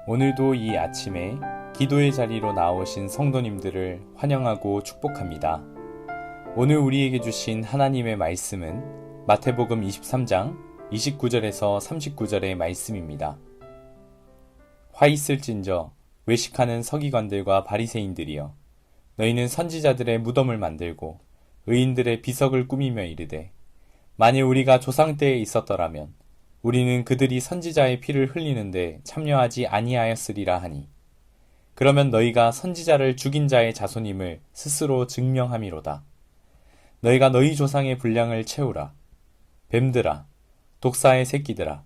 오늘도 이 아침에 기도의 자리로 나오신 성도님들을 환영하고 축복합니다. 오늘 우리에게 주신 하나님의 말씀은 마태복음 23장 29절에서 39절의 말씀입니다. 화 있을진저 외식하는 서기관들과 바리새인들이여, 너희는 선지자들의 무덤을 만들고 의인들의 비석을 꾸미며 이르되, 만일 우리가 조상 때에 있었더라면 우리는 그들이 선지자의 피를 흘리는데 참여하지 아니하였으리라 하니, 그러면 너희가 선지자를 죽인 자의 자손임을 스스로 증명함이로다. 너희가 너희 조상의 분량을 채우라. 뱀들아, 독사의 새끼들아,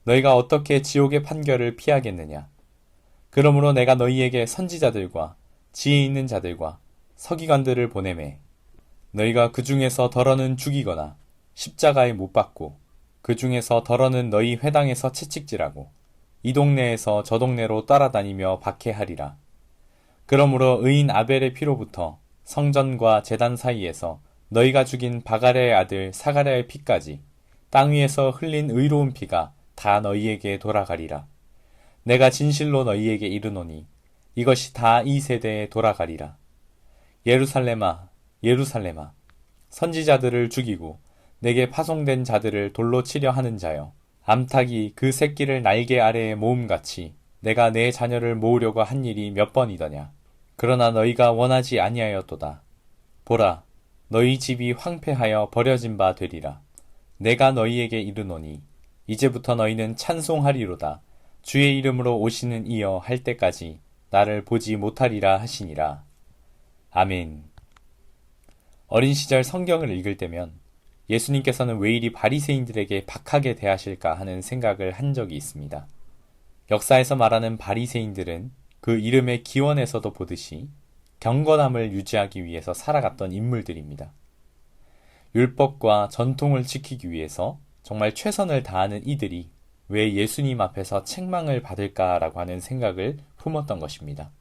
너희가 어떻게 지옥의 판결을 피하겠느냐. 그러므로 내가 너희에게 선지자들과 지혜 있는 자들과 서기관들을 보내매, 너희가 그 중에서 덜어는 죽이거나 십자가에 못 박고 그 중에서 덜어는 너희 회당에서 채찍질하고 이 동네에서 저 동네로 따라다니며 박해하리라. 그러므로 의인 아벨의 피로부터 성전과 제단 사이에서 너희가 죽인 바가랴의 아들 사가랴의 피까지 땅 위에서 흘린 의로운 피가 다 너희에게 돌아가리라. 내가 진실로 너희에게 이르노니 이것이 다 이 세대에 돌아가리라. 예루살렘아, 예루살렘아, 선지자들을 죽이고 내게 파송된 자들을 돌로 치려 하는 자여, 암탉이 그 새끼를 날개 아래에 모음같이 내가 내 자녀를 모으려고 한 일이 몇 번이더냐. 그러나 너희가 원하지 아니하였도다. 보라, 너희 집이 황폐하여 버려진 바 되리라. 내가 너희에게 이르노니 이제부터 너희는 찬송하리로다. 주의 이름으로 오시는 이여 할 때까지 나를 보지 못하리라 하시니라. 아멘. 어린 시절 성경을 읽을 때면 예수님께서는 왜 이리 바리새인들에게 박하게 대하실까 하는 생각을 한 적이 있습니다. 역사에서 말하는 바리새인들은 그 이름의 기원에서도 보듯이 경건함을 유지하기 위해서 살아갔던 인물들입니다. 율법과 전통을 지키기 위해서 정말 최선을 다하는 이들이 왜 예수님 앞에서 책망을 받을까라고 하는 생각을 품었던 것입니다.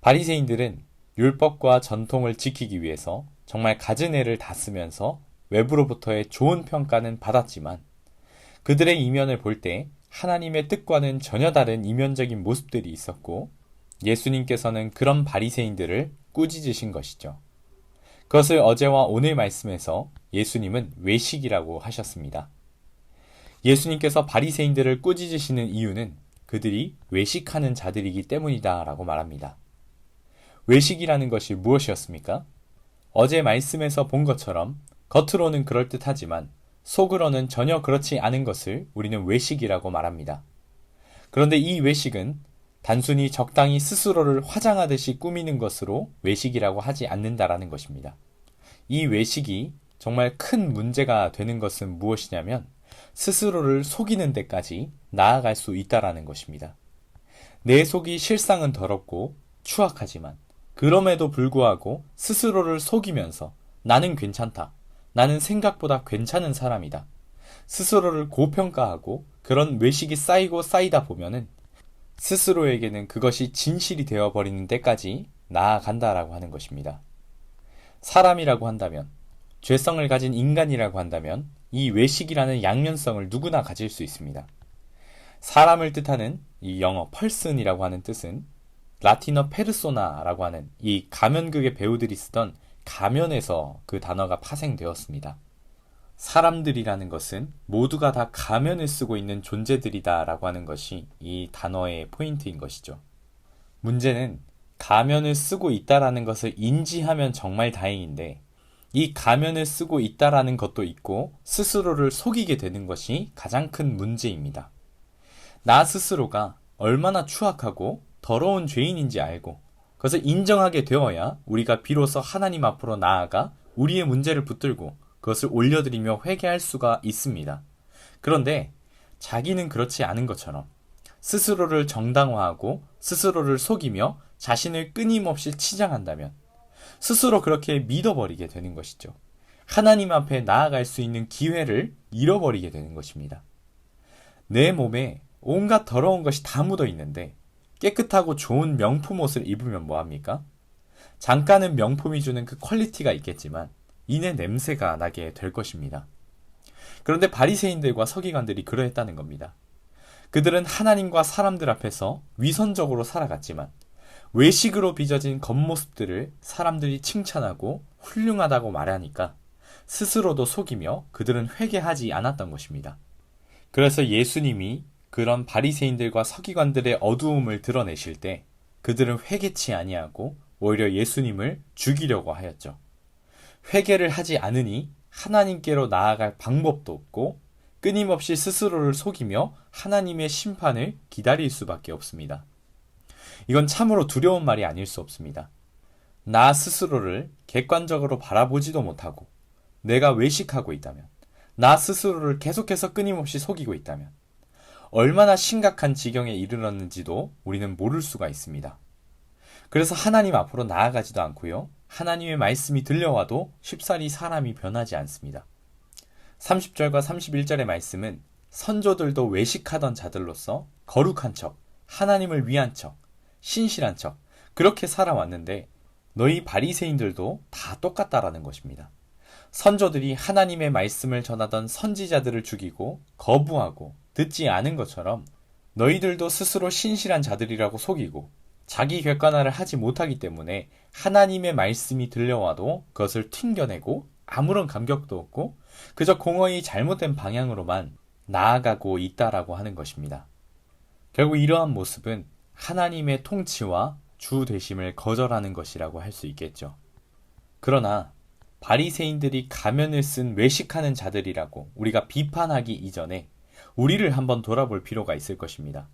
바리새인들은 율법과 전통을 지키기 위해서 정말 갖은 애를 다 쓰면서 외부로부터의 좋은 평가는 받았지만, 그들의 이면을 볼 때 하나님의 뜻과는 전혀 다른 이면적인 모습들이 있었고, 예수님께서는 그런 바리새인들을 꾸짖으신 것이죠. 그것을 어제와 오늘 말씀에서 예수님은 외식이라고 하셨습니다. 예수님께서 바리새인들을 꾸짖으시는 이유는 그들이 외식하는 자들이기 때문이다 라고 말합니다. 외식이라는 것이 무엇이었습니까? 어제 말씀에서 본 것처럼 겉으로는 그럴듯하지만 속으로는 전혀 그렇지 않은 것을 우리는 외식이라고 말합니다. 그런데 이 외식은 단순히 적당히 스스로를 화장하듯이 꾸미는 것으로 외식이라고 하지 않는다라는 것입니다. 이 외식이 정말 큰 문제가 되는 것은 무엇이냐면 스스로를 속이는 데까지 나아갈 수 있다라는 것입니다. 내 속이 실상은 더럽고 추악하지만 그럼에도 불구하고 스스로를 속이면서 나는 괜찮다, 나는 생각보다 괜찮은 사람이다, 스스로를 고평가하고 그런 외식이 쌓이고 쌓이다 보면은 스스로에게는 그것이 진실이 되어버리는 데까지 나아간다라고 하는 것입니다. 사람이라고 한다면, 죄성을 가진 인간이라고 한다면 이 외식이라는 양면성을 누구나 가질 수 있습니다. 사람을 뜻하는 이 영어 person이라고 하는 뜻은 라틴어 페르소나라고 하는 이 가면극의 배우들이 쓰던 가면에서 그 단어가 파생되었습니다. 사람들이라는 것은 모두가 다 가면을 쓰고 있는 존재들이다 라고 하는 것이 이 단어의 포인트인 것이죠. 문제는 가면을 쓰고 있다라는 것을 인지하면 정말 다행인데, 이 가면을 쓰고 있다라는 것도 있고 스스로를 속이게 되는 것이 가장 큰 문제입니다. 나 스스로가 얼마나 추악하고 더러운 죄인인지 알고 그것을 인정하게 되어야 우리가 비로소 하나님 앞으로 나아가 우리의 문제를 붙들고 그것을 올려드리며 회개할 수가 있습니다. 그런데 자기는 그렇지 않은 것처럼 스스로를 정당화하고 스스로를 속이며 자신을 끊임없이 치장한다면 스스로 그렇게 믿어버리게 되는 것이죠. 하나님 앞에 나아갈 수 있는 기회를 잃어버리게 되는 것입니다. 내 몸에 온갖 더러운 것이 다 묻어 있는데 깨끗하고 좋은 명품 옷을 입으면 뭐합니까? 잠깐은 명품이 주는 그 퀄리티가 있겠지만 이내 냄새가 나게 될 것입니다. 그런데 바리새인들과 서기관들이 그러했다는 겁니다. 그들은 하나님과 사람들 앞에서 위선적으로 살아갔지만 외식으로 빚어진 겉모습들을 사람들이 칭찬하고 훌륭하다고 말하니까 스스로도 속이며 그들은 회개하지 않았던 것입니다. 그래서 예수님이 그런 바리새인들과 서기관들의 어두움을 드러내실 때 그들은 회개치 아니하고 오히려 예수님을 죽이려고 하였죠. 회개를 하지 않으니 하나님께로 나아갈 방법도 없고 끊임없이 스스로를 속이며 하나님의 심판을 기다릴 수밖에 없습니다. 이건 참으로 두려운 말이 아닐 수 없습니다. 나 스스로를 객관적으로 바라보지도 못하고 내가 외식하고 있다면, 나 스스로를 계속해서 끊임없이 속이고 있다면 얼마나 심각한 지경에 이르렀는지도 우리는 모를 수가 있습니다. 그래서 하나님 앞으로 나아가지도 않고요. 하나님의 말씀이 들려와도 쉽사리 사람이 변하지 않습니다. 30절과 31절의 말씀은 선조들도 외식하던 자들로서 거룩한 척, 하나님을 위한 척, 신실한 척 그렇게 살아왔는데 너희 바리새인들도 다 똑같다라는 것입니다. 선조들이 하나님의 말씀을 전하던 선지자들을 죽이고 거부하고 듣지 않은 것처럼 너희들도 스스로 신실한 자들이라고 속이고 자기 객관화를 하지 못하기 때문에 하나님의 말씀이 들려와도 그것을 튕겨내고 아무런 감격도 없고 그저 공허히 잘못된 방향으로만 나아가고 있다라고 하는 것입니다. 결국 이러한 모습은 하나님의 통치와 주 되심을 거절하는 것이라고 할 수 있겠죠. 그러나 바리새인들이 가면을 쓴 외식하는 자들이라고 우리가 비판하기 이전에 우리를 한번 돌아볼 필요가 있을 것입니다.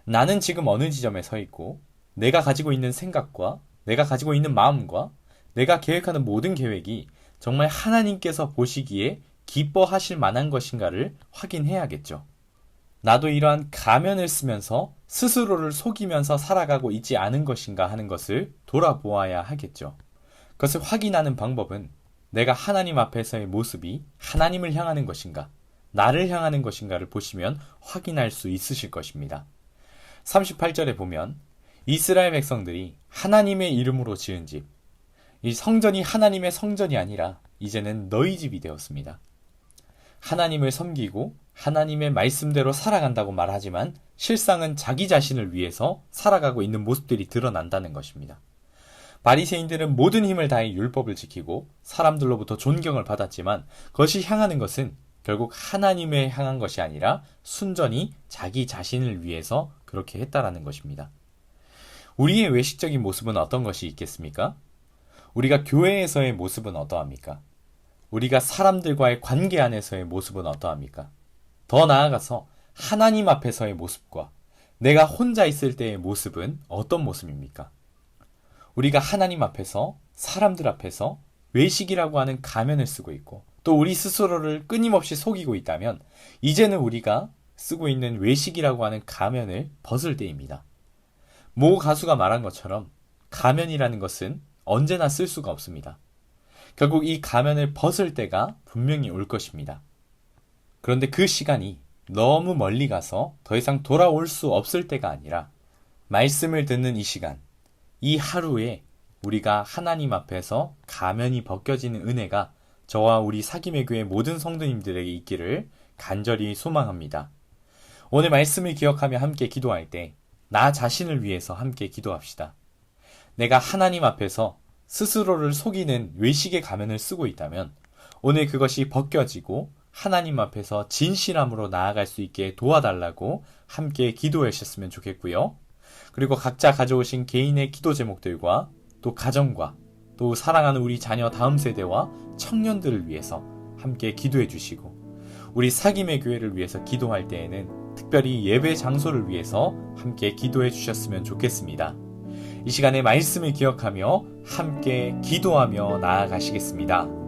나는 지금 어느 지점에 서 있고 내가 가지고 있는 생각과 내가 가지고 있는 마음과 내가 계획하는 모든 계획이 정말 하나님께서 보시기에 기뻐하실 만한 것인가를 확인해야겠죠. 나도 이러한 가면을 쓰면서 스스로를 속이면서 살아가고 있지 않은 것인가 하는 것을 돌아보아야 하겠죠. 그것을 확인하는 방법은 내가 하나님 앞에서의 모습이 하나님을 향하는 것인가, 나를 향하는 것인가를 보시면 확인할 수 있으실 것입니다. 38절에 보면 이스라엘 백성들이 하나님의 이름으로 지은 집, 이 성전이 하나님의 성전이 아니라 이제는 너희 집이 되었습니다. 하나님을 섬기고 하나님의 말씀대로 살아간다고 말하지만 실상은 자기 자신을 위해서 살아가고 있는 모습들이 드러난다는 것입니다. 바리새인들은 모든 힘을 다해 율법을 지키고 사람들로부터 존경을 받았지만 그것이 향하는 것은 결국 하나님에 향한 것이 아니라 순전히 자기 자신을 위해서 그렇게 했다라는 것입니다. 우리의 외식적인 모습은 어떤 것이 있겠습니까? 우리가 교회에서의 모습은 어떠합니까? 우리가 사람들과의 관계 안에서의 모습은 어떠합니까? 더 나아가서 하나님 앞에서의 모습과 내가 혼자 있을 때의 모습은 어떤 모습입니까? 우리가 하나님 앞에서, 사람들 앞에서 외식이라고 하는 가면을 쓰고 있고 또 우리 스스로를 끊임없이 속이고 있다면 이제는 우리가 쓰고 있는 외식이라고 하는 가면을 벗을 때입니다. 모 가수가 말한 것처럼 가면이라는 것은 언제나 쓸 수가 없습니다. 결국 이 가면을 벗을 때가 분명히 올 것입니다. 그런데 그 시간이 너무 멀리 가서 더 이상 돌아올 수 없을 때가 아니라 말씀을 듣는 이 시간, 이 하루에 우리가 하나님 앞에서 가면이 벗겨지는 은혜가 저와 우리 사김의 교회 모든 성도님들에게 있기를 간절히 소망합니다. 오늘 말씀을 기억하며 함께 기도할 때 나 자신을 위해서 함께 기도합시다. 내가 하나님 앞에서 스스로를 속이는 외식의 가면을 쓰고 있다면 오늘 그것이 벗겨지고 하나님 앞에서 진실함으로 나아갈 수 있게 도와달라고 함께 기도해 주셨으면 좋겠고요. 그리고 각자 가져오신 개인의 기도 제목들과 또 가정과 또 사랑하는 우리 자녀 다음 세대와 청년들을 위해서 함께 기도해 주시고 우리 사김의 교회를 위해서 기도할 때에는 특별히 예배 장소를 위해서 함께 기도해 주셨으면 좋겠습니다. 이 시간에 말씀을 기억하며 함께 기도하며 나아가시겠습니다.